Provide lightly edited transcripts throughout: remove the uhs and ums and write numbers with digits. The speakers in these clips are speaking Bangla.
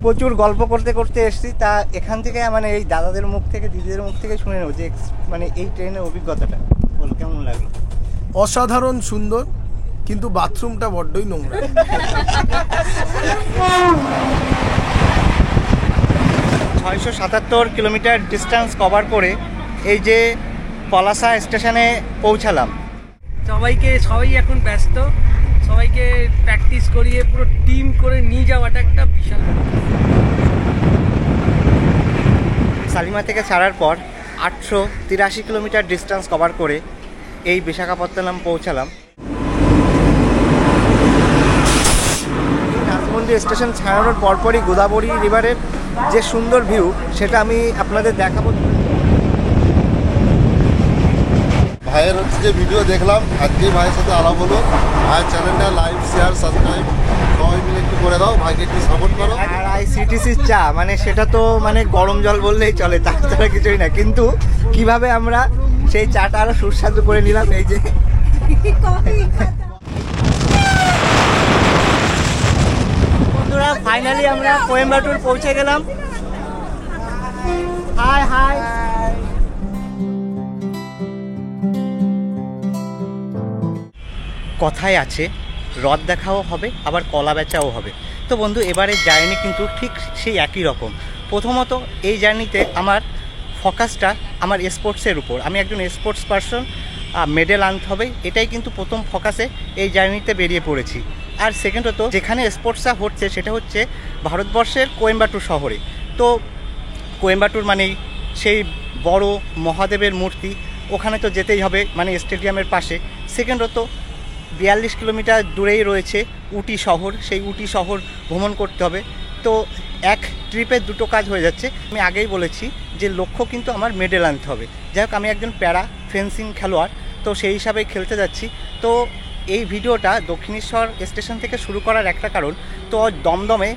প্রচুর গল্প করতে করতে এসেছি, তা এখান থেকে মানে এই দাদাদের মুখ থেকে দিদিদের মুখ থেকে শুনে নেব যে মানে এই ট্রেনের অভিজ্ঞতাটা বলো কেমন লাগলো। অসাধারণ সুন্দর, কিন্তু বাথরুমটা বড্ডই নোংরা। 677 কিলোমিটার ডিস্টেন্স কভার করে এই যে পলাশা স্টেশনে পৌঁছালাম। সবাই এখন ব্যস্ত, সবাইকে প্র্যাকটিস করিয়ে পুরো টিম করে নিয়ে যাওয়াটা একটা বিশাল। সালিমা থেকে ছাড়ার পর 883 কিলোমিটার ডিস্টেন্স কভার করে এই বিশাখাপত্তনম পৌঁছালাম। রাজমন্ডি স্টেশন ছাড়ানোর পরপরই গোদাবরী রিভারের যে সুন্দর ভিউ সেটা আমি আপনাদের দেখাবো। ভাইয়ের হচ্ছে যে ভিডিও দেখলাম, আজকেই ভাইয়ের সাথে আলাপ হলো। ভাইয়ের চ্যানেলটা লাইক শেয়ার সাবস্ক্রাইব সবাই মিলে একটু করে দাও, ভাইকে একটু সাপোর্ট করো। আর আইসিটিসির চা মানে সেটা তো মানে গরম জল বললেই চলে, তাছাড়া কিছুই না। কিন্তু কিভাবে আমরা সেই চাটা আরো সুস্বাদু করে নিলাম, এই যে বন্ধুরা ফাইনালি আমরা কোয়েম্বাটুর পৌঁছে গেলাম। High high. কথায় আছে রথ দেখাও হবে আবার কলা বেচাও হবে। তো বন্ধু এবারের জার্নি কিন্তু ঠিক সেই একই রকম। প্রথমত এই জার্নিতে আমার ফোকাসটা আমার স্পোর্টসের উপর, আমি একজন স্পোর্টস পারসন, মেডেল আনতে হবে, এটাই কিন্তু প্রথম ফোকাসে এই জার্নিতে বেরিয়ে পড়েছি। আর সেকেন্ডত যেখানে স্পোর্টসটা হচ্ছে সেটা হচ্ছে ভারতবর্ষের কোয়েম্বাটুর শহরে। তো কোয়েম্বাটুর মানেই সেই বড় মহাদেবের মূর্তি, ওখানে তো যেতেই হবে মানে স্টেডিয়ামের পাশে। সেকেন্ডত 42 কিলোমিটার দূরেই রয়েছে উটি শহর, সেই উটি শহর ভ্রমণ করতে হবে। তো এক ট্রিপে দুটো কাজ হয়ে যাচ্ছে। আমি আগেই বলেছি যে লক্ষ্য কিন্তু আমার মেডেল আনতে হবে। যাই হোক আমি একজন প্যারা ফেন্সিং খেলোয়াড়, তো সেই হিসাবেই খেলতে যাচ্ছি। তো এই ভিডিওটা দক্ষিণেশ্বর স্টেশন থেকে শুরু করার একটা কারণ, তো দমদমে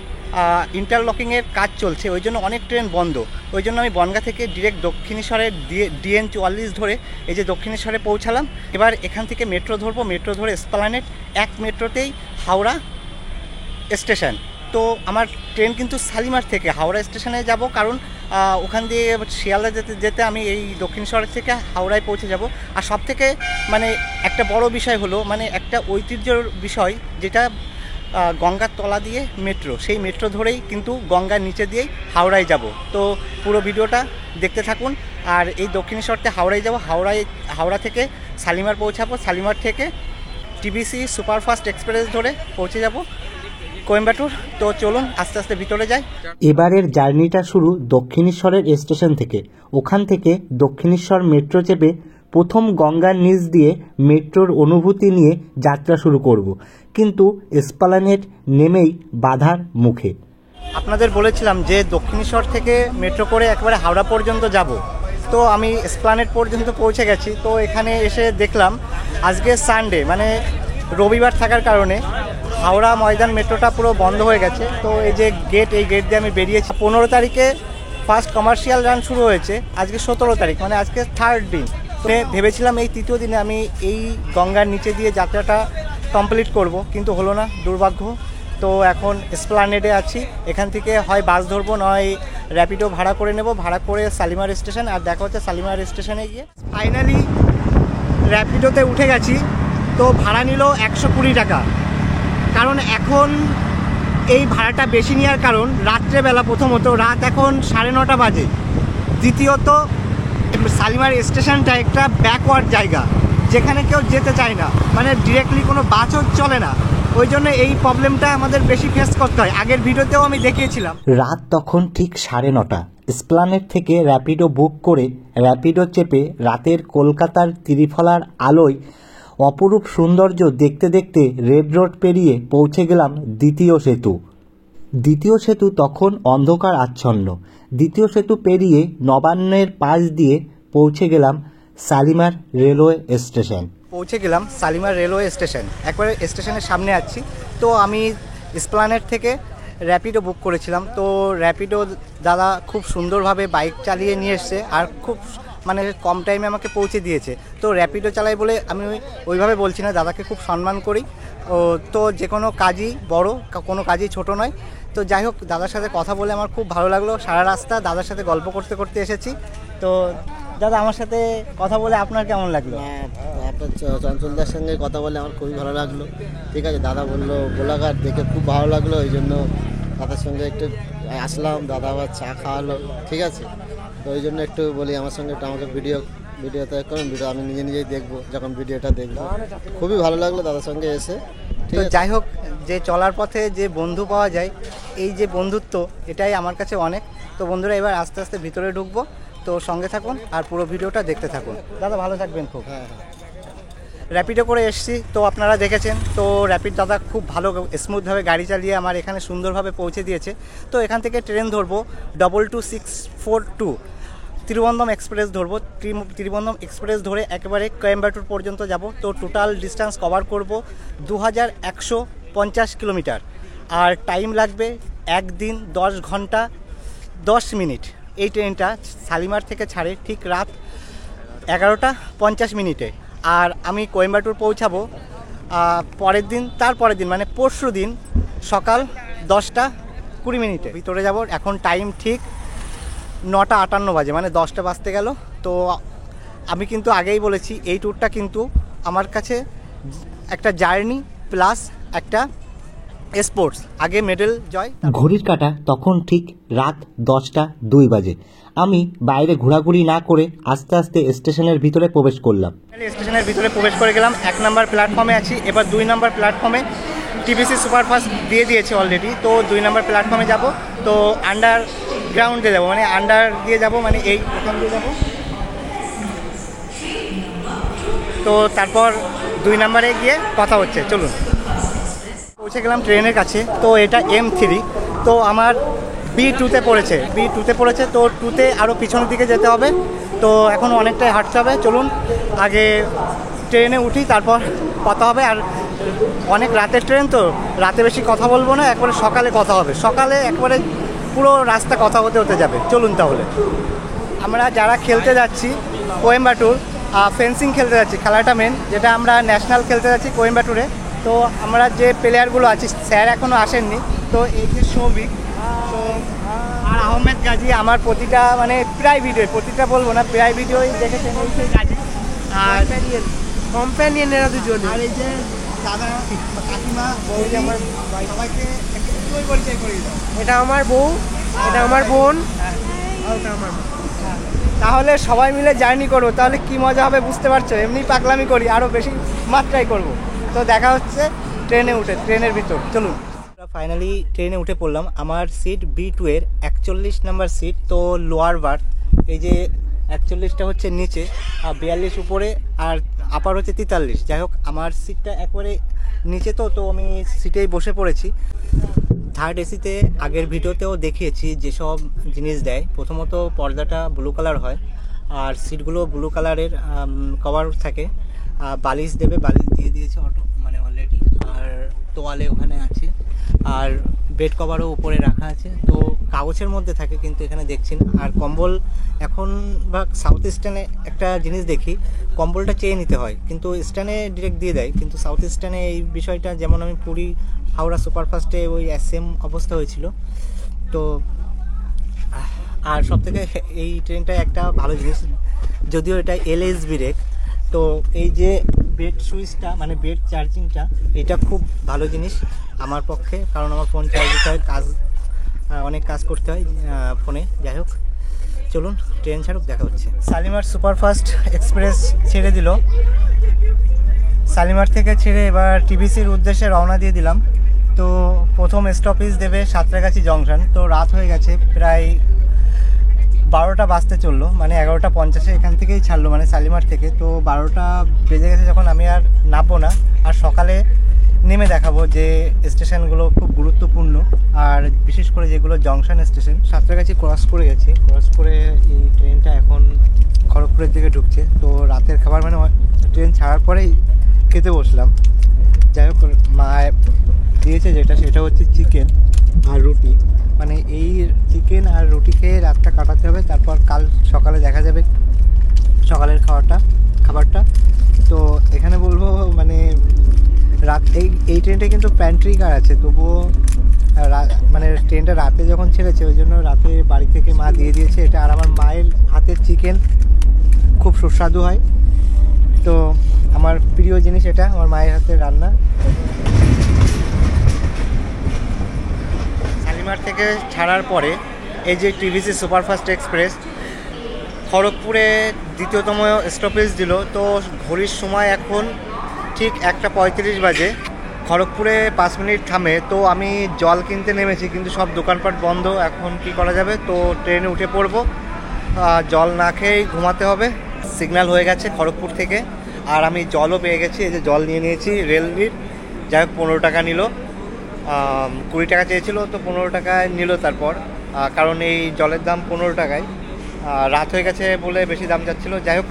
ইন্টারলকিংয়ের কাজ চলছে, ওই জন্য অনেক ট্রেন বন্ধ। ওই জন্য আমি বনগাঁ থেকে ডিরেক্ট দক্ষিণেশ্বরের DN 44 ধরে এই যে দক্ষিণেশ্বরে পৌঁছালাম। এবার এখান থেকে মেট্রো ধরবো, মেট্রো ধরে এসপ্লানেড, এক মেট্রোতেই হাওড়া স্টেশন। তো আমার ট্রেন কিন্তু শালিমার থেকে হাওড়া স্টেশনে যাব, কারণ ওখান দিয়ে শিয়ালদা যেতে যেতে আমি এই দক্ষিণেশ্বর থেকে হাওড়ায় পৌঁছে যাব। আর সব থেকে মানে একটা বড় বিষয় হলো মানে একটা ঐতিহ্যর বিষয়, যেটা গঙ্গার তলা দিয়ে মেট্রো, সেই মেট্রো ধরেই কিন্তু গঙ্গার নিচে দিয়েই হাওড়ায় যাব। তো পুরো ভিডিওটা দেখতে থাকুন। আর এই দক্ষিণেশ্বরতে হাওড়ায় যাব, হাওড়া থেকে শালিমার পৌঁছাবো, শালিমার থেকে TBC সুপারফাস্ট এক্সপ্রেস ধরে পৌঁছে যাব কোয়েম্বাটুর। তো চলুন আস্তে আস্তে ভিতরে যাই। এবারের জার্নিটা শুরু দক্ষিণেশ্বরের স্টেশন থেকে। ওখান থেকে দক্ষিণেশ্বর মেট্রো চেপে প্রথম গঙ্গার নিচ দিয়ে মেট্রোর অনুভূতি নিয়ে যাত্রা শুরু করব, কিন্তু এসপ্লানেড নেমেই বাধার মুখে। আপনাদের বলেছিলাম যে দক্ষিণেশ্বর থেকে মেট্রো করে একবারে হাওড়া পর্যন্ত যাব। তো আমি এসপ্লানেড পর্যন্ত পৌঁছে গেছি। তো এখানে এসে দেখলাম আজকে সানডে মানে রবিবার থাকার কারণে হাওড়া ময়দান মেট্রোটা পুরো বন্ধ হয়ে গেছে। তো এই যে গেট, এই গেট দিয়ে আমি বেরিয়েছি। 15 তারিখে ফার্স্ট কমার্শিয়াল রান শুরু হয়েছে, আজকে 17 তারিখ মানে আজকে থার্ড দিন। ভেবেছিলাম এই তৃতীয় দিনে আমি এই গঙ্গার নিচে দিয়ে যাত্রাটা কমপ্লিট করব, কিন্তু হলো না, দুর্ভাগ্য। তো এখন এসপ্লানেডে আছি, এখান থেকে হয় বাস ধরবো নয় র্যাপিডো ভাড়া করে নেব, ভাড়া করে শালিমার স্টেশন। আর দেখা হচ্ছে শালিমার স্টেশনে গিয়ে। ফাইনালি র্যাপিডোতে উঠে গেছি। তো ভাড়া নিল 120 টাকা, কারণ এখন এই ভাড়াটা বেশি নেওয়ার কারণ রাত্রেবেলা, প্রথমত রাত এখন 9:30 বাজে, দ্বিতীয়ত শালিমার স্টেশনটা একটা ব্যাকওয়ার্ড জায়গা, যেখানে কেউ যেতে চায় না, মানে ডিরেক্টলি কোনো বাসও চলে না। ওই জন্য এই প্রবলেমটা আমাদের বেশি ফেস করতে হয়। আগের ভিডিওতেও আমি দেখিয়েছিলাম। রাত তখন ঠিক 9:30। এসপ্লানেড থেকে র্যাপিডো বুক করে র্যাপিডো চেপে রাতের কলকাতার ত্রিফলার আলোয় অপরূপ সৌন্দর্য দেখতে দেখতে রেড রোড পেরিয়ে পৌঁছে গেলাম দ্বিতীয় সেতু। দ্বিতীয় সেতু তখন অন্ধকার আচ্ছন্ন। দ্বিতীয় সেতু পেরিয়ে নবান্নের পাশ দিয়ে পৌঁছে গেলাম Shalimar railway station. Shalimar railway station, একবারে স্টেশনের সামনে আছি। তো আমি এসপ্লানেড থেকে র্যাপিডো বুক করেছিলাম। তো র্যাপিডো দাদা খুব সুন্দরভাবে বাইক চালিয়ে নিয়ে এসছে, আর খুব মানে কম টাইমে আমাকে পৌঁছে দিয়েছে। তো র্যাপিডো চালাই বলে আমি ওইভাবে বলছি না, দাদাকে খুব সম্মান করি। তো যে কোনো কাজই বড়, কোনো কাজই ছোট নয়। তো যাই হোক, দাদার সাথে কথা বলে আমার খুব ভালো লাগলো। সারা রাস্তা দাদার সাথে গল্প করতে করতে এসেছি। তো দাদা, আমার সাথে কথা বলে আপনার কেমন লাগলো? আপনার চঞ্চলদার সঙ্গে কথা বলে আমার খুবই ভালো লাগলো। ঠিক আছে, দাদা বললো গোলাঘাট, দেখে খুব ভালো লাগলো, ওই জন্য দাদার সঙ্গে একটু আসলাম, দাদা আবার চা খাওয়ালো। ঠিক আছে, তো ওই জন্য একটু বলি আমার সঙ্গে একটু আমাকে ভিডিওতে করুন, ভিডিও আমি নিজেই দেখবো। যখন ভিডিওটা দেখবো খুবই ভালো লাগলো দাদার সঙ্গে এসে। ঠিক তো আছে, যাই হোক, যে চলার পথে যে বন্ধু পাওয়া যায়, এই যে বন্ধুত্ব, এটাই আমার কাছে অনেক। তো বন্ধুরা, এবার আস্তে আস্তে ভিতরে ঢুকবো, তো সঙ্গে থাকুন আর পুরো ভিডিওটা দেখতে থাকুন। দাদা ভালো থাকবেন খুব। হ্যাঁ। র্যাপিডো করে এসেছি, তো আপনারা দেখেছেন। তো র্যাপিড দাদা খুব ভালো স্মুথভাবে গাড়ি চালিয়ে আমার এখানে সুন্দরভাবে পৌঁছে দিয়েছে। তো এখান থেকে ট্রেন ধরবো 22642, ত্রিবন্ধম এক্সপ্রেস ধরবো। ত্রিবন্ধম এক্সপ্রেস ধরে একেবারে কোয়েম্বাটুর পর্যন্ত যাব। তো টোটাল ডিস্টেন্স কভার করব 2150 কিলোমিটার, আর টাইম লাগবে 1 দিন 10 ঘন্টা 10 মিনিট। এই ট্রেনটা শালিমার থেকে ছাড়ে ঠিক রাত 11টা 50 মিনিটে, আর আমি কোয়েম্বাটুর পৌঁছাবো পরের দিন, তারপরের দিন মানে পরশু দিন সকাল 10টা 20 মিনিটে ভিতরে যাব। এখন টাইম ঠিক 9টা 58 বাজে, মানে 10টা বাজতে গেল। তো আমি কিন্তু আগেই বলেছি, এই ট্যুরটা কিন্তু আমার কাছে একটা জার্নি প্লাস একটা স্পোর্টস। আগে মেডেল জয়। ঘড়ির কাঁটা তখন ঠিক রাত 10টা 2 বাজে। আমি বাইরে ঘোরাঘুরি না করে আস্তে আস্তে স্টেশনের ভিতরে প্রবেশ করলাম। স্টেশনের ভিতরে প্রবেশ করে গেলাম। 1 নম্বর প্ল্যাটফর্মে আছি, এবার 2 নম্বর প্ল্যাটফর্মে টিবিসি সুপারফাস্ট দিয়ে দিয়েছে অলরেডি। তো 2 নম্বর প্ল্যাটফর্মে যাব। তো আন্ডারগ্রাউন্ডে যাব, মানে আন্ডার দিয়ে যাব, মানে এই ওখান দিয়ে যাব। তো তারপর 2 নম্বরে গিয়ে কথা হচ্ছে, চলুন। পৌঁছে গেলাম ট্রেনের কাছে। তো এটা M3, তো আমার B2তে পড়েছে। তো 2তে আরও পিছনের দিকে যেতে হবে। তো এখন অনেকটাই হাঁটতে হবে। চলুন আগে ট্রেনে উঠি, তারপর কথা হবে। আর অনেক রাতের ট্রেন, তো রাতে বেশি কথা বলবো না, একবারে সকালে কথা হবে। সকালে একবারে পুরো রাস্তা কথা হতে যাবে। চলুন তাহলে। আমরা যারা খেলতে যাচ্ছি কোয়েম্বাটুর, ফেন্সিং খেলতে যাচ্ছি, খেলাটা মেন, যেটা আমরা ন্যাশনাল খেলতে যাচ্ছি কোয়েম্বাটুরে। তো আমরা যে প্লেয়ারগুলো আছি, স্যার এখনও আসেননি। তো এই যে সৌভিক, তো আর আহমেদ গাজী, আমার প্রতিটা মানে প্রায় প্রতিটা বলবো না, প্রায় ভিডিওই দেখেছেন এই সেই গাজী। আর কম্প্যানিয়নেরা দুজন। আর এই যে দাদা, কাকিমা, বৌদি, আমার সবাইকে একটু পরিচয় করিয়ে দাও। এটা আমার বউ, এটা আমার বোন, আর ওটা আমার মা। তাহলে সবাই মিলে জার্নি করবো, তাহলে কি মজা হবে বুঝতে পারছো। এমনি পাগলামি করি, আরও বেশি মাত্রায় করব। তো দেখা হচ্ছে ট্রেনে উঠে, ট্রেনের ভিতর। চলুন। ফাইনালি ট্রেনে উঠে পড়লাম। আমার সিট B2 এর 41 নাম্বার সিট। তো লোয়ার বার্থ, এই যে 41টা হচ্ছে নিচে, আর 42 উপরে, আর আপার হচ্ছে 43। যাই হোক, আমার সিটটা একবারে নিচে। তো আমি সিটেই বসে পড়েছি। থার্ড এসিতে আগের ভিডিওতেও দেখিয়েছি যেসব জিনিস দেয়। প্রথমত পর্দাটা ব্লু কালার হয়, আর সিটগুলো ব্লু কালারের কভার থাকে। বালিশ দেবে, বালিশ দিয়ে দিয়েছে মানে অলরেডি, আর তোয়ালে ওখানে আছে, আর বেড কভারও উপরে রাখা আছে। তো কাগজের মধ্যে থাকে, কিন্তু এখানে দেখছি না। আর কম্বল এখন বা সাউথ ইস্টার্নে একটা জিনিস দেখি, কম্বলটা চেয়ে নিতে হয়, কিন্তু ইস্টার্নে ডিরেক্ট দিয়ে দেয়। কিন্তু সাউথ ইস্টার্নে এই বিষয়টা, যেমন আমি পুরী হাওড়া সুপারফাস্টে ওই সেম অবস্থা হয়েছিল। তো আর সবথেকে এই ট্রেনটা একটা ভালো জিনিস, যদিও এটা LSB রেক। তো এই যে বেড সুইচটা, মানে বেড চার্জিংটা, এটা খুব ভালো জিনিস আমার পক্ষে, কারণ আমার ফোন চার্জ দিতে হয়, অনেক কাজ করতে হয় ফোনে। যাই হোক, চলুন ট্রেন ছাড়ুক, দেখা হচ্ছে। শালিমার সুপারফাস্ট এক্সপ্রেস ছেড়ে দিল। শালিমার থেকে ছেড়ে এবার টিবিসির উদ্দেশ্যে রওনা দিয়ে দিলাম। তো প্রথম স্টপেজ দেবে সাঁতরাগাছি জংশন। তো রাত হয়ে গেছে, প্রায় 12টা বাজতে চললো, মানে 11টা 50-এ এখান থেকেই ছাড়লো, মানে শালিমার থেকে। তো 12টা বেজে গেছে যখন, আমি আর নামবো না। আর সকালে নেমে দেখাবো যে স্টেশনগুলো খুব গুরুত্বপূর্ণ, আর বিশেষ করে যেগুলো জংশন স্টেশন। সাঁতরাগাছি ক্রস করে গেছি, ক্রস করে এই ট্রেনটা এখন খড়গপুরের দিকে ঢুকছে। তো রাতের খাবার মানে ট্রেন ছাড়ার পরেই খেতে বসলাম। যাই হোক, মা দিয়েছে যেটা, সেটা হচ্ছে চিকেন আর রুটি। মানে এই চিকেন আর রুটি খেয়ে রাতটা কাটাতে হবে, তারপর কাল সকালে দেখা যাবে সকালের খাবারটা। তো এখানে বলবো, মানে রাত এই ট্রেনটা কিন্তু প্যান্ট্রি কার আছে, তবুও মানে ট্রেনটা রাতে যখন ছেড়েছে ওই জন্য রাতে বাড়ি থেকে মা দিয়ে দিয়েছে এটা। আর আমার মায়ের হাতের চিকেন খুব সুস্বাদু হয়, তো আমার প্রিয় জিনিস এটা, আমার মায়ের হাতের রান্না। শালিমার থেকে ছাড়ার পরে এই যে টিভিসি সুপারফাস্ট এক্সপ্রেস খড়গপুরে দ্বিতীয়তম স্টপেজ দিল। তো ঘড়ির সময় এখন ঠিক 1:35 বাজে। খড়গপুরে 5 মিনিট থামে। তো আমি জল কিনতে নেমেছি, কিন্তু সব দোকানপাট বন্ধ। এখন কি করা যাবে, তো ট্রেনে উঠে পড়বো। জল না খেয়েই ঘুমাতে হবে। সিগন্যাল হয়ে গেছে খড়গপুর থেকে, আর আমি জলও পেয়ে গেছি। এই যে জল নিয়ে নিয়েছি রেলওয়ের। যাই হোক 15 টাকা নিল, 20 টাকা চেয়েছিল, তো 15 টাকায় নিল। তারপর কারণ এই জলের দাম 15 টাকায়, রাত হয়ে গেছে বলে বেশি দাম যাচ্ছিলো। যাই হোক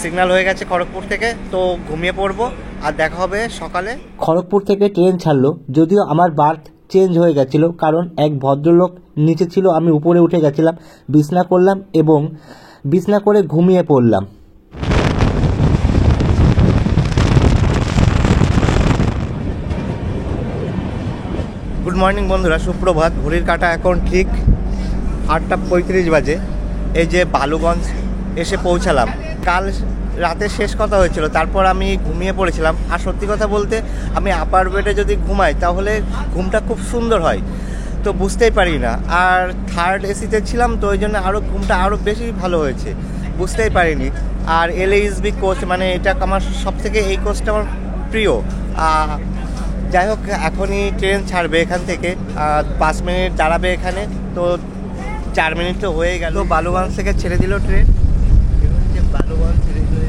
সিগন্যাল হয়ে গেছে খড়গপুর থেকে, তো ঘুমিয়ে পড়বো আর দেখা হবে সকালে। খড়গপুর থেকে ট্রেন ছাড়লো, যদিও আমার বার্থ চেঞ্জ হয়ে গেছিলো, কারণ এক ভদ্রলোক নিচে ছিল, আমি উপরে উঠে গেছিলাম, বিছনা করলাম এবং বিছনা করে ঘুমিয়ে পড়লাম। গুড মর্নিং বন্ধুরা, সুপ্রভাত। ঘড়ির কাঁটা এখন ঠিক 8:35 বাজে। এই যে বালুগঞ্জ এসে পৌঁছালাম। কাল রাতে শেষ কথা হয়েছিল, তারপর আমি ঘুমিয়ে পড়েছিলাম। আর সত্যি কথা বলতে আমি আপার বেডে যদি ঘুমাই তাহলে ঘুমটা খুব সুন্দর হয়, তো বুঝতেই পারি না। আর থার্ড এসিতে ছিলাম, তো ওই জন্য আরও ঘুমটা আরও বেশি ভালো হয়েছে, বুঝতেই পারিনি। আর LASB কোচ, মানে এটা আমার সবথেকে, এই কোচটা আমার প্রিয়। যাই হোক এখনই ট্রেন ছাড়বে এখান থেকে, 5 মিনিট দাঁড়াবে এখানে, তো 4 মিনিট তো হয়ে গেল। বালুগঞ্জ থেকে ছেড়ে দিল ট্রেন, বালুগঞ্জ ছেড়ে দিল।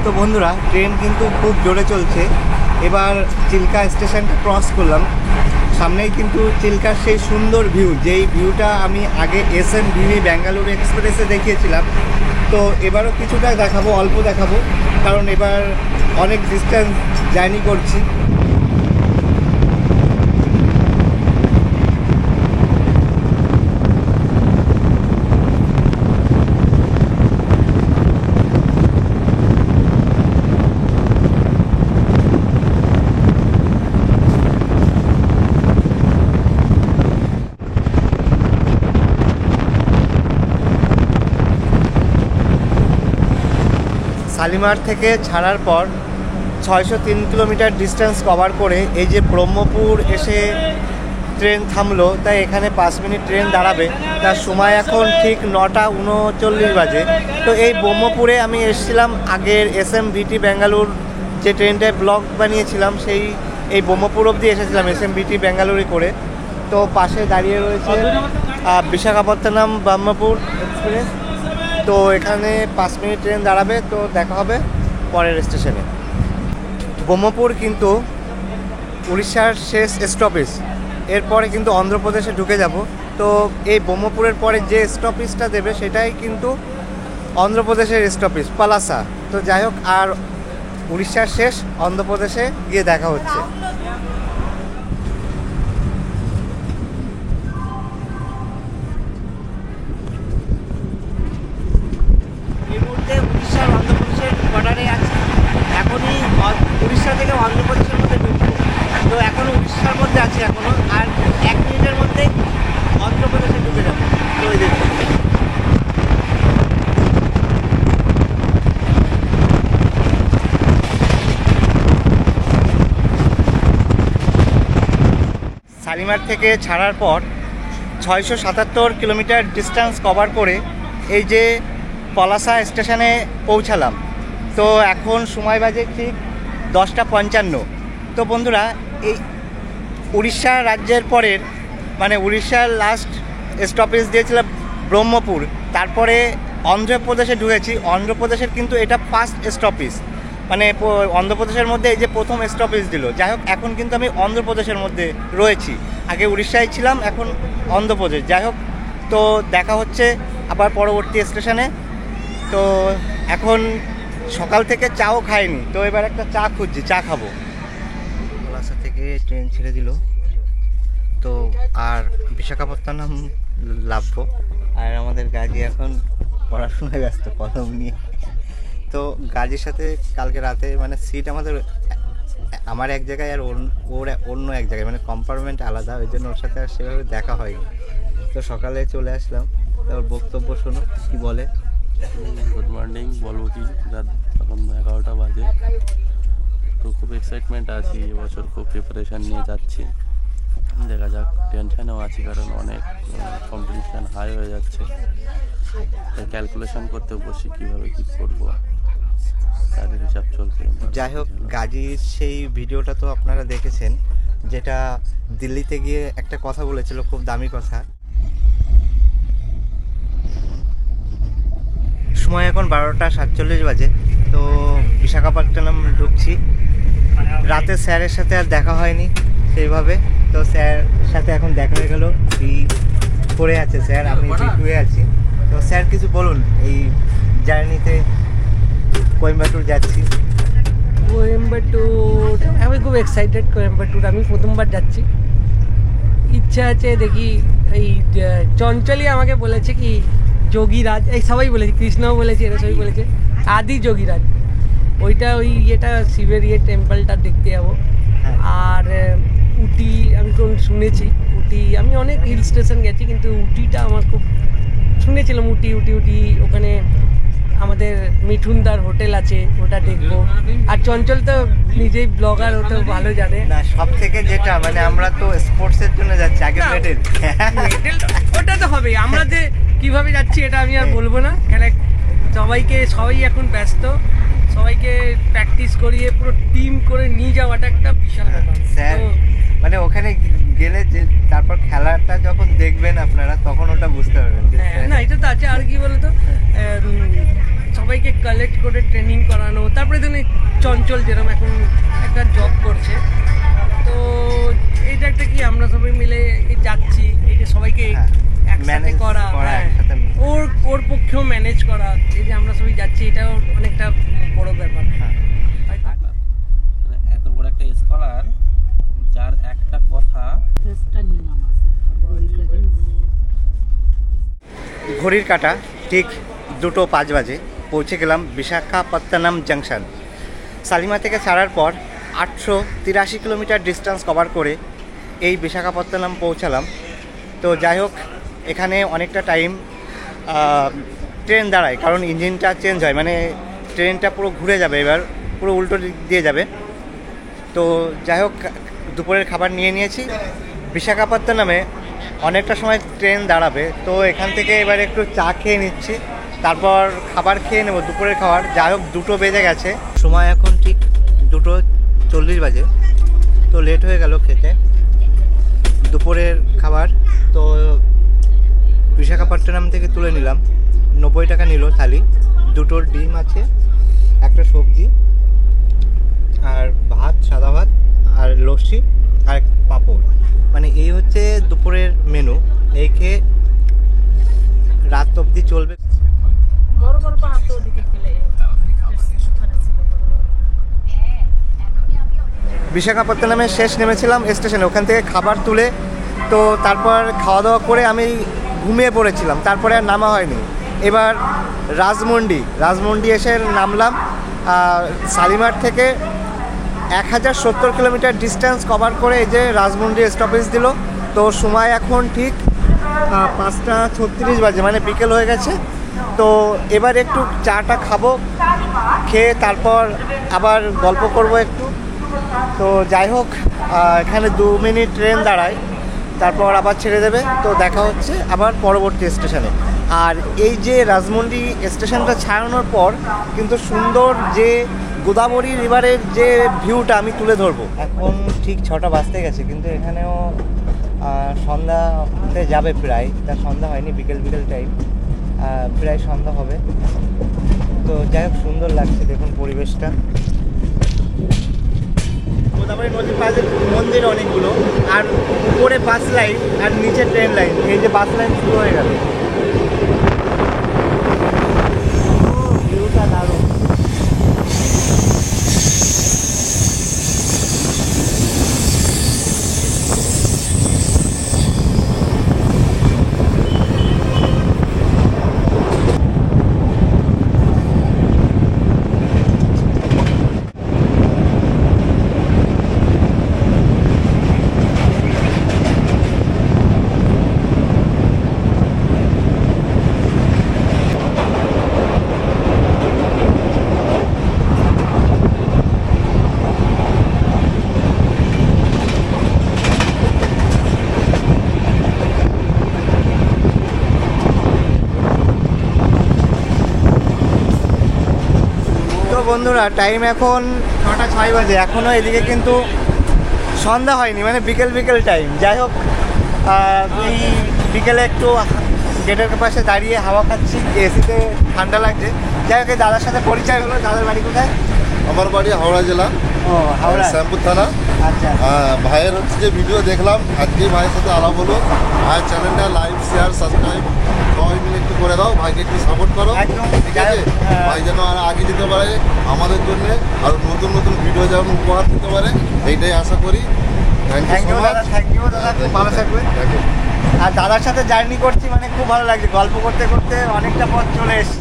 তো বন্ধুরা ট্রেন কিন্তু খুব জোরে চলছে। এবার চিল্কা স্টেশনটা ক্রস করলাম, সামনেই কিন্তু চিল্কার সেই সুন্দর ভিউ, যেই ভিউটা আমি আগে SMVV ব্যাঙ্গালুরু এক্সপ্রেসে দেখিয়েছিলাম। তো এবারও কিছুটা দেখাবো, অল্প দেখাবো, কারণ এবার অনেক ডিস্টেন্স জার্নি করছি। শালিমার থেকে ছাড়ার পর 603 কিলোমিটার ডিস্টেন্স কভার করে এই যে ব্রহ্মপুর এসে ট্রেন থামলো, তাই এখানে 5 মিনিট ট্রেন দাঁড়াবে। তার সময় এখন ঠিক 9:39 বাজে। তো এই ব্রহ্মপুরে আমি এসেছিলাম আগের SMVT ব্যাঙ্গালুর যে ট্রেনটায় ব্লগ বানিয়েছিলাম, সেই এই ব্রহ্মপুর অবধি এসেছিলাম SMVT ব্যাঙ্গালুরে করে। তো পাশে দাঁড়িয়ে রয়েছে বিশাখাপত্তনম ব্রহ্মপুর এক্সপ্রেস। তো এখানে 5 মিনিট ট্রেন দাঁড়াবে, তো দেখা হবে পরের স্টেশনে। ব্রহ্মপুর কিন্তু উড়িষ্যার শেষ স্টপেজ, এরপরে কিন্তু অন্ধ্রপ্রদেশে ঢুকে যাব। তো এই ব্রহ্মপুরের পরে যে স্টপেজটা দেবে সেটাই কিন্তু অন্ধ্রপ্রদেশের স্টপেজ পালাসা। তো যাই হোক, আর উড়িষ্যার শেষ, অন্ধ্রপ্রদেশে গিয়ে দেখা হচ্ছে। উড়িষ্যার অন্ধ্রপ্রদেশের বর্ডারে আছি, এখনই উড়িষ্যা থেকে অন্ধ্রপ্রদেশের মধ্যে ঢুকবো। তো এখন উড়িষ্যার মধ্যে আছি এখনও, আর 1 মিনিটের মধ্যেই অন্ধ্রপ্রদেশে ঢুকে যাবো। তো ওই দেখুন শালিমার থেকে ছাড়ার পর 677 কিলোমিটার ডিস্টেন্স কভার করে এই যে পলাশা স্টেশনে পৌঁছালাম। তো এখন সময় বাজে ঠিক 10:55। তো বন্ধুরা এই উড়িষ্যা রাজ্যের পরের, মানে উড়িষ্যার লাস্ট স্টপেজ দিয়েছিলাম ব্রহ্মপুর, তারপরে অন্ধ্রপ্রদেশে ঢুকেছি। অন্ধ্রপ্রদেশের কিন্তু এটা ফার্স্ট স্টপেজ, মানে অন্ধ্রপ্রদেশের মধ্যে এই যে প্রথম স্টপেজ দিল। যাই হোক এখন কিন্তু আমি অন্ধ্রপ্রদেশের মধ্যে রয়েছি, আগে উড়িষ্যায় ছিলাম, এখন অন্ধ্রপ্রদেশ। যাই হোক, তো দেখা হচ্ছে আবার পরবর্তী স্টেশনে। তো এখন সকাল থেকে চাও খাইনি, তো এবার একটা চা খুঁজছি, চা খাবো। বাসা থেকে ট্রেন ছেড়ে দিল, তো আর বিশাখাপত্তনম লাভবো। আর আমাদের গাজী এখন পড়াশোনায় ব্যস্ত কলম নিয়ে। তো গাজীর সাথে কালকে রাতে মানে সিট আমার এক জায়গায় আর ওর অন্য এক জায়গায়, মানে কম্পার্টমেন্ট আলাদা, ওই জন্য ওর সাথে আর সেভাবে দেখা হয়নি। তো সকালে চলে আসলাম, ওর বক্তব্য শোনো কি বলে। গুড মর্নিং, বলবো কি, রাত এখন 11টা বাজে। তো খুব এক্সাইটমেন্ট আছি, এবছর খুব প্রিপারেশান নিয়ে যাচ্ছি। দেখা যাক, টেনশানেও আছি কারণ অনেক কম্পিটিশান হাই হয়ে যাচ্ছে। তাই ক্যালকুলেশন করতে বসি কীভাবে কী করবো, তার হিসাব চলছে। যাই হোক, গাজীর সেই ভিডিওটা তো আপনারা দেখেছেন, যেটা দিল্লিতে গিয়ে একটা কথা বলেছিল, খুব দামি কথা। সময় এখন 12টা 47 বাজে। তো বিশাখাপত্তনম ঢুকছি। রাতে স্যারের সাথে আর দেখা হয়নি সেইভাবে, তো স্যার সাথে এখন দেখা হয়ে গেল। B4 আছে স্যার, আমি B2 আছি। তো স্যার কিছু বলুন, এই জার্নিতে কোয়েম্বাটুর যাচ্ছি। কোয়েম্বাটুর আমি খুব এক্সাইটেড। কোয়েম্বাটুর আমি প্রথমবার যাচ্ছি, ইচ্ছা আছে দেখি। এই চঞ্চলই আমাকে বলেছে কি যোগীরাজ, এই সবাই বলেছে, কৃষ্ণও বলেছে, এরা সবাই বলেছে আদি যোগীরাজ, ওইটা ওই ইয়েটা শিবের টেম্পলটা দেখতে যাবো। আর উটি আমি কোন শুনেছি, উটি আমি অনেক হিল স্টেশন গেছি, কিন্তু উটিটা আমার খুব শুনেছিলাম। উটি ওখানে আমাদের মিঠুনদার হোটেল আছে, ওটা দেখবো। আর চঞ্চল তো নিজেই ব্লগার, ও তো ভালো জানে। না, সব থেকে যেটা মানে আমরা তো স্পোর্টসের জন্য যাচ্ছি, আগে মেডেল। ওটা তো হবে, আমরা যে কিভাবে যাচ্ছি এটা আমি আর বলবো না। এখানে সবাই এখন ব্যস্ত, সবাইকে প্র্যাকটিস করিয়ে পুরো টিম করে নিয়ে যাওয়াটা একটা বিশাল ব্যাপার। স্যার মানে ওখানে গেলে যে তারপর খেলাটা যখন দেখবেন আপনারা, তখন ওটা বুঝতে পারবেন। না, এটা তো আছে। আর কি বলতো, সবাইকে কালেক্ট করে ট্রেনিং করানো, তারপরে ধরুন চঞ্চল যেরকম এখন একটা জব করছে, তো এটা একটা কি আমরা সবাই মিলে যাচ্ছি, এই যে সবাইকে একসাথে করা, ওর পক্ষেও ম্যানেজ করা, এই যে আমরা সবাই যাচ্ছি, এটাও অনেকটা বড় ব্যাপার। এত বড় একটা স্কলার, যার একটা কথা। ঘড়ির কাঁটা ঠিক 2:05 বাজে পৌঁছে গেলাম বিশাখাপত্তনম জাংশন। সালিমা থেকে ছাড়ার পর 883 কিলোমিটার ডিস্টেন্স কভার করে এই বিশাখাপত্তনম পৌঁছালাম। তো যাই হোক, এখানে অনেকটা টাইম ট্রেন দাঁড়ায়, কারণ ইঞ্জিনটা চেঞ্জ হয়, মানে ট্রেনটা পুরো ঘুরে যাবে, এবার পুরো উল্টো দিক দিয়ে যাবে। তো যাই হোক, দুপুরের খাবার নিয়ে নিয়েছি। বিশাখাপত্তনমে অনেকটা সময় ট্রেন দাঁড়াবে, তো এখান থেকে এবার একটু চা খেয়ে নিচ্ছি, তারপর খাবার খেয়ে নেব, দুপুরের খাবার। যাই হোক, 2টো বেজে গেছে, সময় এখন ঠিক 2:40 বাজে। তো লেট হয়ে গেল খেতে দুপুরের খাবার। তো বিশাখাপত্তনম থেকে তুলে নিলাম, 90 টাকা নিল থালি। 2টো ডিম আছে, একটা সবজি, আর ভাত, সাদা ভাত, আর লস্যি, আর পাঁপড়। মানে এই হচ্ছে দুপুরের মেনু। এই খেয়ে রাত অবধি চলবে। বিশাখাপত্তনমে শেষ নেমেছিলাম স্টেশনে, ওখান থেকে খাবার তুলে তো তারপর খাওয়া দাওয়া করে আমি ঘুমিয়ে পড়েছিলাম, তারপরে আর নামা হয়নি। এবার রাজমন্ডি এসে নামলাম। শালিমার থেকে 1070 কিলোমিটার ডিস্টেন্স কভার করে এই যে রাজমন্ডি স্টপেজ দিল। তো সময় এখন ঠিক 5:36 বাজে, মানে বিকেল হয়ে গেছে। তো এবার একটু চাটা খাবো, খেয়ে তারপর আবার গল্প করব একটু। তো যাই হোক, এখানে 2 মিনিট ট্রেন দাঁড়ায়, তারপর আবার ছেড়ে দেবে। তো দেখা হচ্ছে আবার পরবর্তী স্টেশনে। আর এই যে রাজমন্ডি স্টেশনটা ছাড়ানোর পর কিন্তু সুন্দর যে গোদাবরী রিভারের যে ভিউটা আমি তুলে ধরবো। এখন ঠিক 6টা বাজতে গেছে, কিন্তু এখানেও সন্ধ্যাতে যাবে প্রায়, তা সন্ধ্যা হয়নি, বিকেল টাইম, প্রায় সন্ধ্যা হবে। তো যাই হোক, সুন্দর লাগছে দেখুন পরিবেশটা। গোদাবরী নদীর পাশে মন্দির অনেকগুলো, আর উপরে বাস লাইন আর নিচে ট্রেন লাইন। এই যে বাস লাইন শুরু হয়ে গেল। বন্ধুরা টাইম এখন 9:06 বাজে, এখনও এদিকে কিন্তু সন্ধ্যা হয়নি, মানে বিকেল বিকেল টাইম। যাই হোক, এই বিকেলে একটু গেটের পাশে দাঁড়িয়ে হাওয়া খাচ্ছি, এসিতে ঠান্ডা লাগছে। যাই হোক, এই দাদার সাথে পরিচয় হলো। দাদার বাড়ি কোথায়? আমার বাড়ি হাওড়া জেলা, ও, হাওড়া। শ্যামপুর থানা। আচ্ছা, ভাইয়ের হচ্ছে যে ভিডিও দেখলাম, আজকেই ভাইয়ের সাথে আলাপ হলো। ভাইয়ের চ্যানেলটা লাইক, শেয়ার, সাবস্ক্রাইব সবাই মিলে একটু করে দাও, ভাইকে একটু সাপোর্ট করো, একদম। ঠিক আছে? ভাই যেন আর আগে যেতে পারে আমাদের জন্য, আর নতুন নতুন ভিডিও যেমন উপহার দিতে পারে, এইটাই আশা করি। Thank thank you you so দাদা, মাচ। থ্যাংক ইউ দাদা, খুব ভালো থাকবে। আর দাদার সাথে জার্নি করছি, মানে খুব ভালো লাগছে, গল্প করতে করতে অনেকটা পথ চলে এসেছি।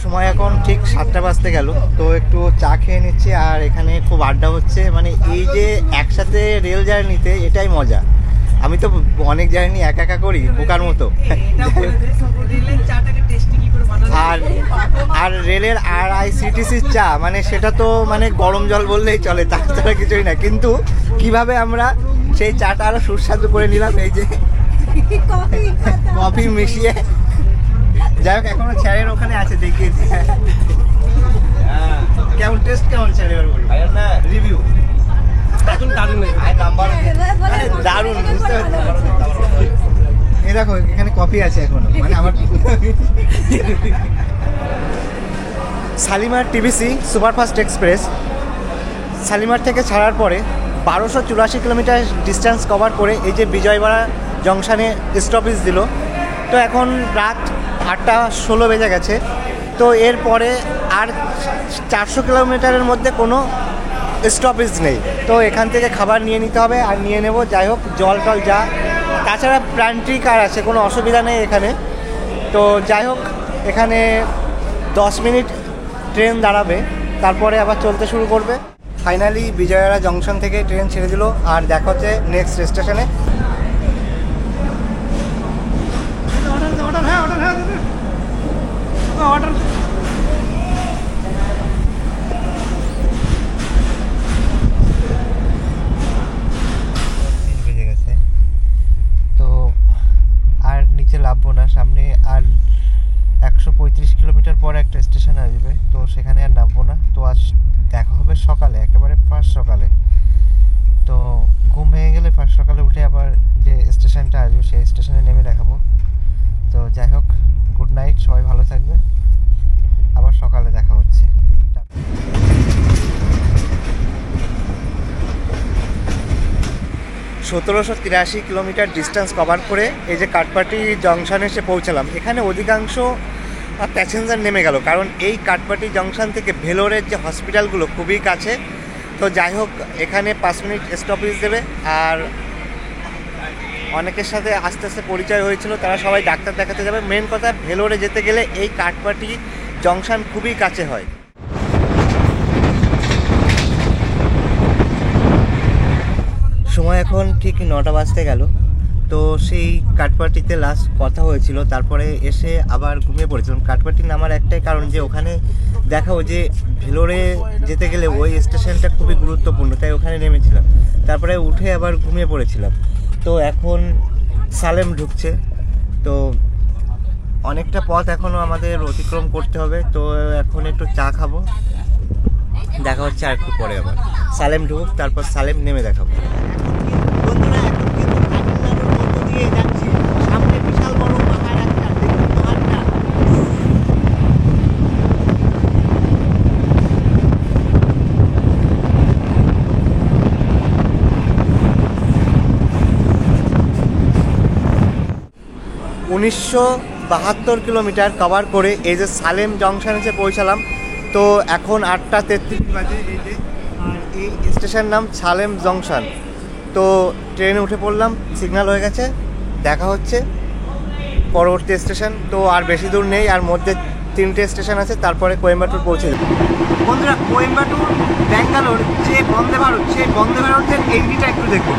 সময় এখন ঠিক 7টা বাজতে গেল, তো একটু চা খেয়ে নিচ্ছি আর এখানে খুব আড্ডা হচ্ছে। মানে এই যে একসাথে রেল জার্নিতে এটাই মজা। আমি তো অনেক জার্নি একা একা করি বোকার মতো। আর আর রেলের আইআরসিটিসির চা, মানে সেটা তো মানে গরম জল বললেই চলে, তাছাড়া কিছুই না। কিন্তু কিভাবে আমরা সেই চাটা আরো সুস্বাদু করে নিলাম, এই যে কফি মিশিয়ে। যাই হোক, এখনো স্যারের ওখানে আছে, দেখিয়েছি। কেমন টেস্ট, কেমন স্যার এবার বলুন রিভিউ। দারুণ, বুঝতে পারছি। এই দেখো, এখানে কফি আছে এখনো, মানে আমার। Shalimar TBC superfast express Shalimar থেকে ছাড়ার পরে 1284 কিলোমিটার ডিস্টেন্স কভার করে এই যে বিজয়বাড়া জংশনে স্টপেজ দিল। তো এখন রাত 8:16 বেজে গেছে। তো এরপরে আর 400 কিলোমিটারের মধ্যে কোনো স্টপেজ নেই। তো এখান থেকে খাবার নিয়ে নিতে হবে, আর নিয়ে নেব। যাই হোক, জল টল যা, তাছাড়া প্যান্ট্রি কার আছে, কোনো অসুবিধা নেই এখানে। তো যাই হোক, এখানে 10 মিনিট ট্রেন দাঁড়াবে, তারপরে আবার চলতে শুরু করবে। ফাইনালি বিজয়ওয়াড়া জংশন থেকে ট্রেন ছেড়ে দিল, আর দেখা হচ্ছে নেক্সট স্টেশনে। বেজে গেছে, তো আর নিচে নামবো না। সামনে আর 135 কিলোমিটার পরে একটা স্টেশন আসবে, তো সেখানে আর নামবো না। তো আজ দেখা হবে সকালে, একেবারে ফার্স্ট সকালে। তো ঘুম ভেঙে গেলে ফার্স্ট সকালে উঠে আবার যে স্টেশনটা আসবে সেই স্টেশনে নেমে দেখাবো। তো যাই হোক, গুড নাইট, সবাই ভালো থাকবে, আবার সকালে দেখা হচ্ছে। 1783 কিলোমিটার ডিস্টেন্স কভার করে এই যে কাটপাটি জংশনে এসে পৌঁছালাম। এখানে অধিকাংশ প্যাসেঞ্জার নেমে গেল, কারণ এই কাটপাটি জংশন থেকে ভেলোরের যে হসপিটালগুলো খুবই কাছে। তো যাই হোক, এখানে 5 মিনিট স্টপেজ দেবে। আর অনেকের সাথে আস্তে আস্তে পরিচয় হয়েছিল, তারা সবাই ডাক্তার দেখাতে যাবে। মেন কথা, ভেলোরে যেতে গেলে এই কাটপাটি জংশন খুবই কাছে হয়। সময় এখন ঠিক 9টা বাজতে গেল। তো সেই কাটপাটিতে লাস্ট কথা হয়েছিল, তারপরে এসে আবার ঘুমিয়ে পড়েছিলাম। কাটপাটি নামার একটাই কারণ যে ওখানে দেখাও যে ভেলোরে যেতে গেলে ওই স্টেশনটা খুবই গুরুত্বপূর্ণ, তাই ওখানে নেমেছিলাম। তারপরে উঠে আবার ঘুমিয়ে পড়েছিলাম। তো এখন সালেম ঢুকছে, তো অনেকটা পথ এখনও আমাদের অতিক্রম করতে হবে। তো এখন একটু চা খাবো, দেখা হচ্ছে আর একটু পরে। আবার সালেম ঢুক, তারপর সালেম নেমে দেখাবো। বন্ধুরা, এখন কিন্তু তামিলনাড়ুর মধ্য দিয়ে যাচ্ছি, সামনে বিশাল বড় পাহাড় একটা, দেখুন পাহাড়টা। উনিশশো 72 কিলোমিটার কভার করে এই যে সালেম জংশন এসে পৌঁছালাম। তো এখন 8:33 বাজে। এই যে, আর এই স্টেশন নাম সালেম জংশন। তো ট্রেনে উঠে পড়লাম, সিগন্যাল হয়ে গেছে, দেখা হচ্ছে পরবর্তী স্টেশন। তো আর বেশি দূর নেই, আর মধ্যে 3টে স্টেশন আছে, তারপরে কোয়েম্বাটুর পৌঁছে যাবে। বন্ধুরা, কোয়েম্বাটুর ব্যাঙ্গালোর যে বন্দে ভারত, সেই বন্দে ভারতের এন্ট্রিটা একটু দেখুন।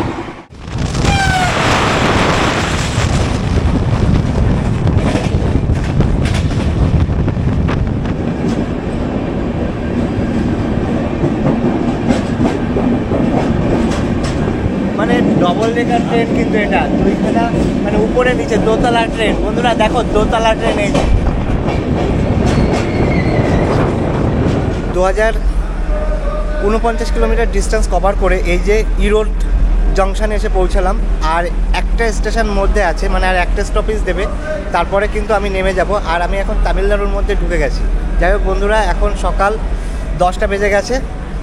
মানে ডবল ডেকার ট্রেন কিন্তু এটা দুইখানা মানে উপরে নিচে দোতলা ট্রেন। বন্ধুরা দেখো দোতলা ট্রেন এই যে 2049 কিলোমিটার ডিস্টেন্স কভার করে এই যে ইরোড জংশনে এসে পৌঁছালাম। আর একটা স্টেশন মধ্যে আছে, মানে আর একটা স্টপেজ দেবে, তারপরে কিন্তু আমি নেমে যাব। আর আমি এখন তামিলনাড়ুর মধ্যে ঢুকে গেছি। যাই হোক বন্ধুরা, এখন সকাল 10টা বেজে গেছে।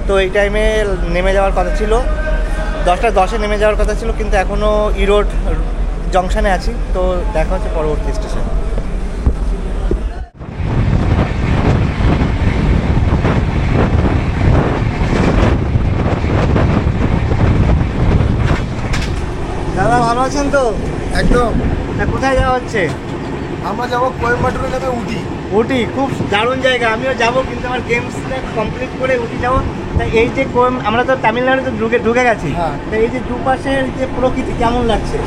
তো এই টাইমে নেমে যাওয়ার কথা ছিল, 10টা 10-এ নেমে যাওয়ার কথা ছিল, কিন্তু এখনও ইরোড জংশনে আছি। তো দেখা হচ্ছে পরবর্তী স্টেশন। দাদা ভালো আছেন তো? একদম। তা কোথায় যাওয়া হচ্ছে? আমরা যাবো কোয়েম্বাটুরে নেমে উটি। উটি খুব দারুণ জায়গা, আমিও যাব, কিন্তু আমার গেমসটা কমপ্লিট করে উটি যাবো। তাই এই যে আমরা তো তামিলনাড়ুতে ঢুকে গেছি, হ্যাঁ। তাই এই যে দুপাশের যে প্রকৃতি কেমন লাগছে?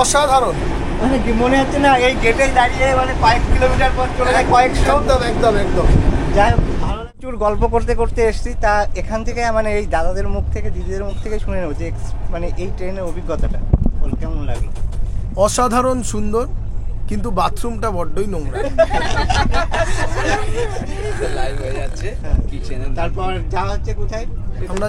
অসাধারণ। মানে কি মনে হচ্ছে না এই গেটে দাঁড়িয়ে মানে কয়েক কিলোমিটার পর চলে যায়, কয়েকশো। একদম একদম একদম। যাই হোক ভালো লাগছে। গল্প করতে করতে এসেছি, তা এখান থেকে মানে এই দাদাদের মুখ থেকে দিদিদের মুখ থেকে শুনে নেবো যে মানে এই ট্রেনের অভিজ্ঞতাটা বলো কেমন লাগলো। অসাধারণ সুন্দর, কিন্তু বাথরুমটা বড্ডই নোংরা। তারপর যাওয়া হচ্ছে কোথায়? আমরা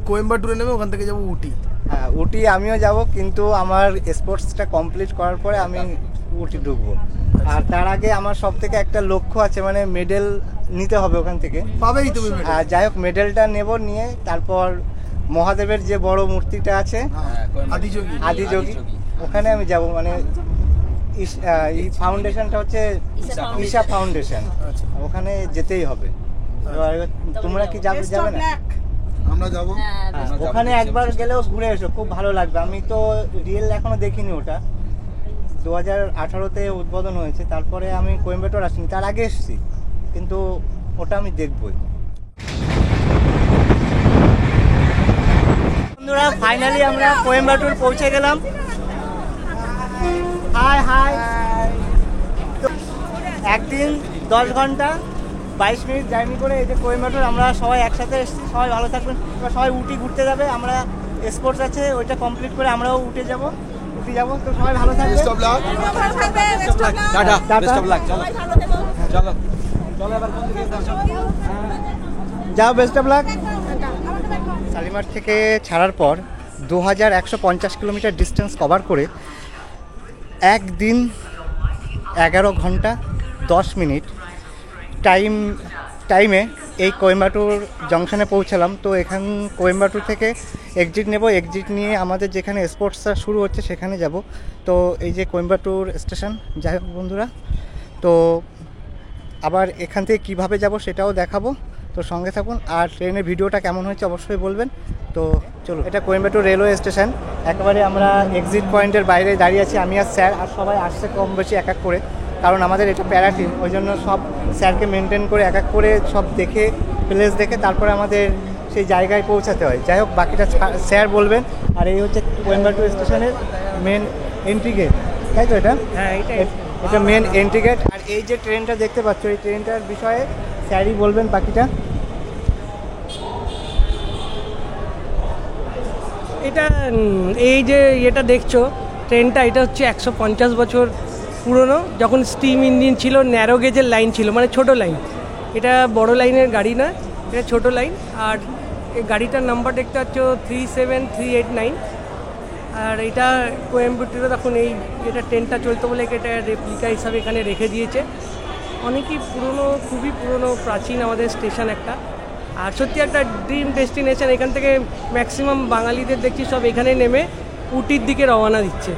কোয়েম্বাটুরে নেমে ওখান থেকে যাবো উটি। হ্যাঁ উটি আমিও যাব, কিন্তু আমার স্পোর্টসটা কমপ্লিট করার পরে আমি উটি ঢুকবো। আর তার আগে আমার সব থেকে একটা লক্ষ্য আছে, মানে মেডেল নিতে হবে ওখান থেকে। পাবেই তুমি medal। আর যাই হোক মেডেলটা নেব, নিয়ে তারপর মহাদেবের যে বড় মূর্তিটা আছে আদিযোগী। আদিযোগী, ওখানে আমি যাব। মানে এই ফাউন্ডেশনটা হচ্ছে ঈশা ফাউন্ডেশন, ওখানে যেতেই হবে। এবার তোমরা কি যাবে না? আমরা যাবো। হ্যাঁ, ওখানে একবার গেলেও ঘুরে এসো, খুব ভালো লাগবে। আমি তো রিয়েল এখনো দেখিনি, ওটা 2018-তে উদ্বোধন হয়েছে। তারপরে আমি কোয়েম্বাটোর আসিনি, তার আগে এসেছি, কিন্তু ওটা আমি দেখবই। বন্ধুরা ফাইনালি আমরা কোয়েম্বাটোর পৌঁছে গেলাম। High high. তো একদিন 10 ঘন্টা 22 মিনিট জার্নি করে এই যে কোয়েম্বাটোর আমরা সবাই একসাথে এসেছি। সবাই ভালো থাকবেন। এবার সবাই উটি ঘুরতে যাবে, আমরা স্পোর্টস আছে ওইটা কমপ্লিট করে আমরাও উঠে যাব। তো সবাই ভালো থাকবে। Best of luck. টাটা। যাও, বেস্ট অফ লাক। শালিমার থেকে ছাড়ার পর 2150 কিলোমিটার ডিস্টেন্স কভার করে একদিন 11 ঘন্টা 10 মিনিট টাইমে এই কোয়েম্বাটুর জংশনে পৌঁছালাম। তো এখান কোয়েম্বাটুর থেকে এক্সিট নেব, এক্সিট নিয়ে আমাদের যেখানে স্পোর্টসটা শুরু হচ্ছে সেখানে যাব। তো এই যে কোয়েম্বাটুর স্টেশন। যাই হোক বন্ধুরা, তো আবার এখান থেকে কীভাবে যাব সেটাও দেখাবো, তো সঙ্গে থাকুন। আর ট্রেনের ভিডিওটা কেমন হয়েছে অবশ্যই বলবেন। তো চলো, এটা কোয়েম্বাটুর রেলওয়ে স্টেশন। একেবারে আমরা এক্সিট পয়েন্টের বাইরে দাঁড়িয়ে আছি, আমি আর স্যার। আর সবাই আসছে কম বেশি এক এক করে, কারণ আমাদের এটা প্যারাটিম, ওই জন্য সব স্যারকে মেনটেন করে এক এক করে সব দেখে প্লেস দেখে তারপরে আমাদের সেই জায়গায় পৌঁছাতে হয়। যাই হোক বাকিটা স্যার বলবেন। আর এই হচ্ছে কোয়েম্বাটুর স্টেশনের মেন এন্ট্রি গেট, তাই তো? এটা হ্যাঁ এটা মেন এন্ট্রি গেট। আর এই যে ট্রেনটা দেখতে পাচ্ছ, এই ট্রেনটার বিষয়ে স্যারই বলবেন বাকিটা। এটা এই যে এটা দেখছো ট্রেনটা, এটা হচ্ছে 150 বছর পুরনো। যখন স্টিম ইঞ্জিন ছিল, ন্যারো গেজের লাইন ছিল, মানে ছোট লাইন। এটা বড় লাইনের গাড়ি না, এটা ছোট লাইন। আর এই গাড়িটার নাম্বার দেখতে পাচ্ছ 37389। আর এটা কোয়েম্বাটুরে তখন এই এটা ট্রেনটা চলতো বলে এটা রেপ্লিকা হিসাবে এখানে রেখে দিয়েছে। অনেকই পুরনো, খুবই পুরনো প্রাচীন আমাদের স্টেশন একটা। আর সত্যি একটা ড্রিম ডেস্টিনেশন। এখান থেকে ম্যাক্সিমাম বাঙালিদের দেখছি সব এখানে নেমে উটির দিকে রওনা দিচ্ছে।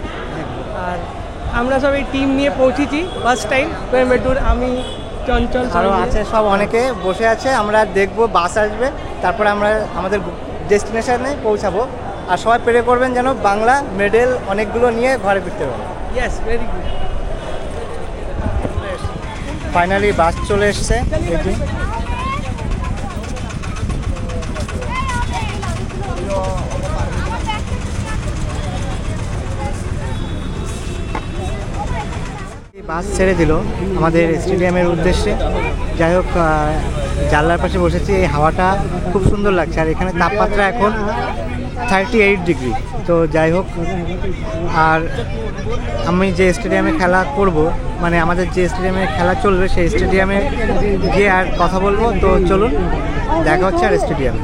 আর আমরা সব এই টিম নিয়ে পৌঁছেছি ফার্স্ট টাইম কোয়েম্বাটুর। আমি চঞ্চল আরও আছে, সব অনেকে বসে আছে। আমরা দেখবো বাস আসবে, তারপরে আমরা আমাদের ডেস্টিনেশনে পৌঁছাবো। আর সবাই প্রে করবেন যেন বাংলা মেডেল অনেকগুলো নিয়ে ঘরে ফিরতে পারে। Yes, very good. ফাইনালি বাস চলে এসছে। বাস ছেড়ে দিল আমাদের স্টেডিয়ামের উদ্দেশ্যে। যাই হোক জানলার পাশে বসেছি, এই হাওয়াটা খুব সুন্দর লাগছে। আর এখানে তাপমাত্রা এখন 38 ডিগ্রি। তো যাই হোক, আর আমি যে স্টেডিয়ামে খেলা করব, মানে আমাদের যে স্টেডিয়ামে খেলা চলবে সেই স্টেডিয়ামে গিয়ে আর কথা বলবো। তো চলুন দেখা হচ্ছে আর স্টেডিয়ামে।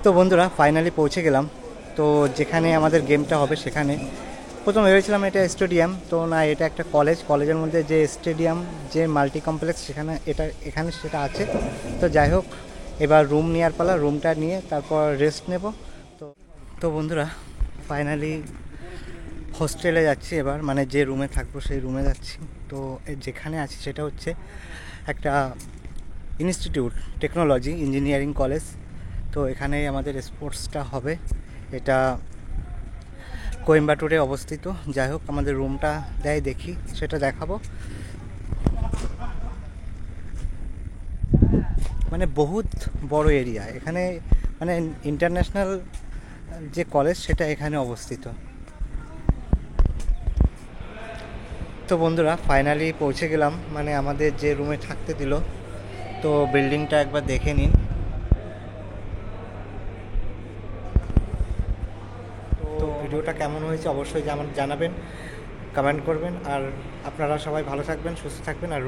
তো বন্ধুরা ফাইনালি পৌঁছে গেলাম। তো যেখানে আমাদের গেমটা হবে সেখানে প্রথম ভেবেছিলাম এটা স্টেডিয়াম, তো না, এটা একটা কলেজের মধ্যে যে স্টেডিয়াম, যে মাল্টি কমপ্লেক্স, এখানে সেটা আছে। তো যাই হোক, এবার রুম নেওয়ার পালা, রুমটা নিয়ে তারপর রেস্ট নেব। তো বন্ধুরা ফাইনালি হোস্টেলে যাচ্ছি এবার, মানে যে রুমে থাকবো সেই রুমে যাচ্ছি। তো যেখানে আছি সেটা হচ্ছে একটা ইনস্টিটিউট, টেকনোলজি ইঞ্জিনিয়ারিং কলেজ। তো এখানেই আমাদের স্পোর্টসটা হবে। এটা কোয়েম্বাটুরে অবস্থিত। যাই হোক, আমাদের রুমটা দেয় দেখি, সেটা দেখাবো। মানে বহুত বড় এরিয়া এখানে, মানে ইন্টারন্যাশনাল যে কলেজ সেটা এখানে অবস্থিত। তো বন্ধুরা ফাইনালি পৌঁছে গেলাম, মানে আমাদের যে রুমে থাকতে দিল। তো বিল্ডিংটা একবার দেখে নিন। তো ভিডিওটা কেমন হয়েছে অবশ্যই জানাবেন, কমেন্ট করবেন। আর আপনারা সবাই ভালো থাকবেন, সুস্থ থাকবেন। আর